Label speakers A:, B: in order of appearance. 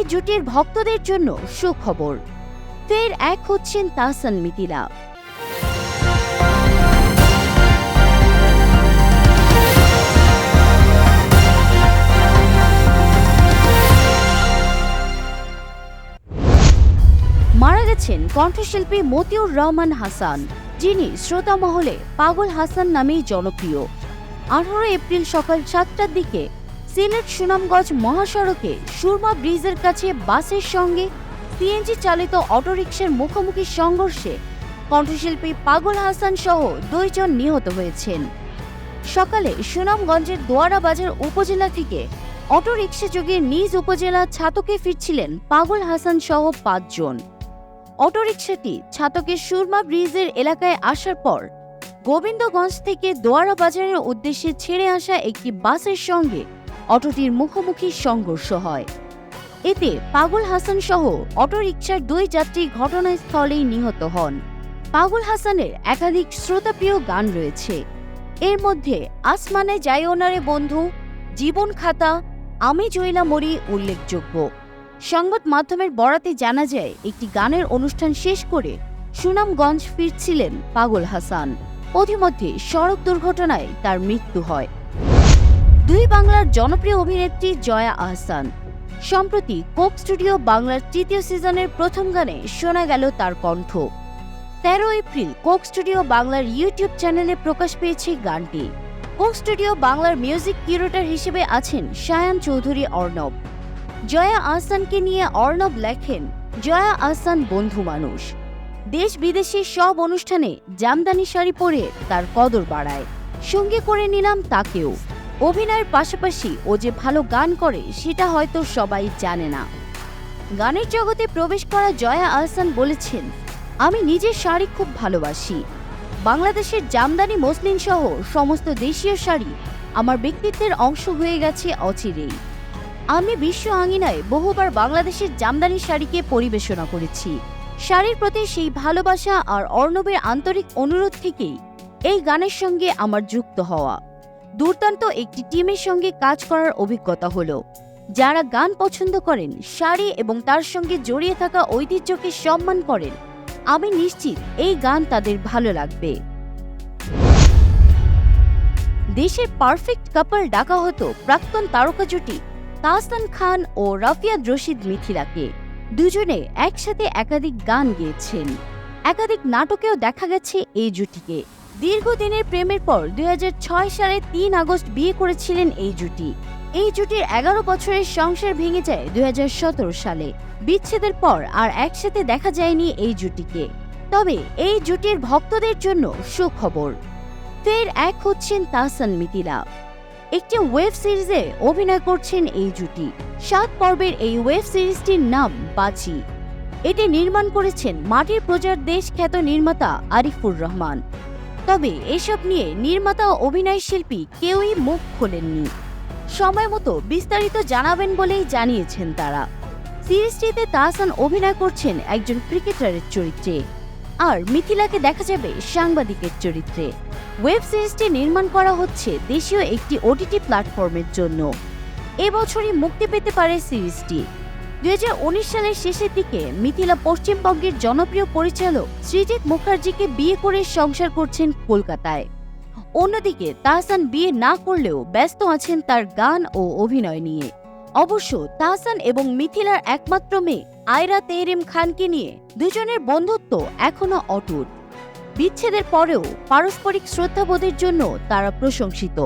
A: এই জুটির ভক্তদের জন্য সুখবর, ফের এক হচ্ছেন তাহসান মিথিলা। মারা গেছেন কণ্ঠশিল্পী মতিউর রহমান হাসান, যিনি শ্রোতা মহলে পাগল হাসান নামেই জনপ্রিয়। 18 এপ্রিল সকাল 7টার দিকে সিলেট সুনামগঞ্জ মহাসড়কে সুরমা ব্রিজের কাছে বাসের সঙ্গে সিএনজি চালিত অটোরিকশার মুখোমুখি সংঘর্ষে কণ্ঠশিল্পী পাগল হাসান সহ 2 জন নিহত হয়েছেন। সকালে সুনামগঞ্জের দোয়ারা বাজার উপজেলা থেকে অটোরিকশা যোগে নিজ উপজেলা ছাতকে ফিরছিলেন পাগল হাসান সহ 5 জন। অটোরিকশাটি ছাতকের সুরমা ব্রিজের এলাকায় আসার পর গোবিন্দগঞ্জ থেকে দোয়ারা বাজারের উদ্দেশ্যে ছেড়ে আসা একটি বাসের সঙ্গে অটোটির মুখোমুখি সংঘর্ষ হয়। এতে পাগল হাসান সহ অটোরিকশার 2 যাত্রী ঘটনাস্থলেই নিহত হন। পাগল হাসানের একাধিক শ্রোতাপ্রিয় গান রয়েছে। এর মধ্যে আসমানে যায় ওনারে বন্ধু, জীবন খাতা, আমি জয়লা মরি উল্লেখযোগ্য। সংবাদ মাধ্যমের বরাতে জানা যায়, একটি গানের অনুষ্ঠান শেষ করে সুনামগঞ্জ ফিরছিলেন পাগল হাসান। পথিমধ্যে সড়ক দুর্ঘটনায় তার মৃত্যু হয়। 2 বাংলার জনপ্রিয় অভিনেত্রী জয়া আহসান। সম্প্রতি কোক স্টুডিও বাংলার 3য় সিজনের প্রথম গানে শোনা গেল তার কণ্ঠ। 13 এপ্রিল কোক স্টুডিও বাংলার ইউটিউব চ্যানেলে প্রকাশ পেয়েছে গানটি। কোক স্টুডিও বাংলার মিউজিক কিউরেটর হিসেবে আছেন শায়ান চৌধুরী অর্ণব। জয়া আহসানকে নিয়ে অর্ণব লেখেন, জয়া আহসান বন্ধু মানুষ, দেশ বিদেশে সব অনুষ্ঠানে জামদানি শাড়ি পরে তার কদর বাড়ায়। সঙ্গে করে নিলাম তাকেও। অভিনয়ের পাশাপাশি ও যে ভালো গান করে সেটা হয়তো সবাই জানে না। গানের জগতে প্রবেশ করা জয়া আহসান বলেছেন, আমি নিজের শাড়ি খুব ভালোবাসি। বাংলাদেশের জামদানি মসলিন সহ সমস্ত দেশীয় শাড়ি আমার ব্যক্তিত্বের অংশ হয়ে গেছে অচিরেই। আমি বিশ্ব আঙিনায় বহুবার বাংলাদেশের জামদানি শাড়িকে পরিবেশনা করেছি। শাড়ির প্রতি সেই ভালোবাসা আর অর্ণবের আন্তরিক অনুরোধ থেকেই এই গানের সঙ্গে আমার যুক্ত হওয়া। দুর্দান্ত একটি টিমের সঙ্গে কাজ করার অভিজ্ঞতা হলো। যারা গান পছন্দ করেন, শাড়ি এবং তার সঙ্গে জড়িয়ে থাকা ঐতিহ্যকে সম্মান করেন, আমি নিশ্চিত এই গান তাদের ভালো লাগবে। দেশের পারফেক্ট কাপল ডাকা হতো প্রাক্তন তারকা জুটি তাহসান খান ও রাফিয়াদ রশিদ মিথিলাকে। দুজনে একসাথে একাধিক গান গেয়েছেন। একাধিক নাটকেও দেখা গেছে এই জুটিকে। দীর্ঘদিনের প্রেমের পর 2006 সালে 3 আগস্ট বিয়ে করেছিলেন এই জুটি। এই জুটির 11 বছরের সংসার ভেঙে যায় 2017 সালে। বিচ্ছেদের পর আর একসাথে দেখা যায়নি এই জুটিকে। তবে এই জুটির ভক্তদের জন্য সুখবর, ফের এক হচ্ছেন তাহসান মিথিলা। একটি ওয়েব সিরিজে অভিনয় করছেন এই জুটি। 7 পর্বের এই ওয়েব সিরিজটির নাম বাচি। এটি নির্মাণ করেছেন মাটির প্রজার দেশ খ্যাত নির্মাতা আরিফুর রহমান। তবে এসব নিয়ে নির্মাতা ও অভিনয় শিল্পী কেউই মুখ খোলেননি। সময় মতো বিস্তারিত জানাবেন বলেই জানিয়েছেন তারা। সিরিজটিতে তাহসান অভিনয় করছেন একজন ক্রিকেটারের চরিত্রে, আর মিথিলাকে দেখা যাবে সাংবাদিকের চরিত্রে। ওয়েব সিরিজটি নির্মাণ করা হচ্ছে দেশীয় একটি ওটিটি প্ল্যাটফর্মের জন্য। এবছরই মুক্তি পেতে পারে সিরিজটি। 2019 সালের শেষের দিকে মিথিলা পশ্চিমবঙ্গের জনপ্রিয় পরিচালক সৃজিত মুখার্জিকে বিয়ে করে সংসার করছেন কলকাতায়। অন্যদিকে তাহসান বিয়ে না করলেও ব্যস্ত আছেন তার গান ও অভিনয় নিয়ে। অবশ্য তাহসান এবং মিথিলার একমাত্র মেয়ে আয়রা তেহরিম খানকে নিয়ে দুজনের বন্ধুত্ব এখনো অটুট। বিচ্ছেদের পরেও পারস্পরিক শ্রদ্ধাবোধের জন্য তারা প্রশংসিত।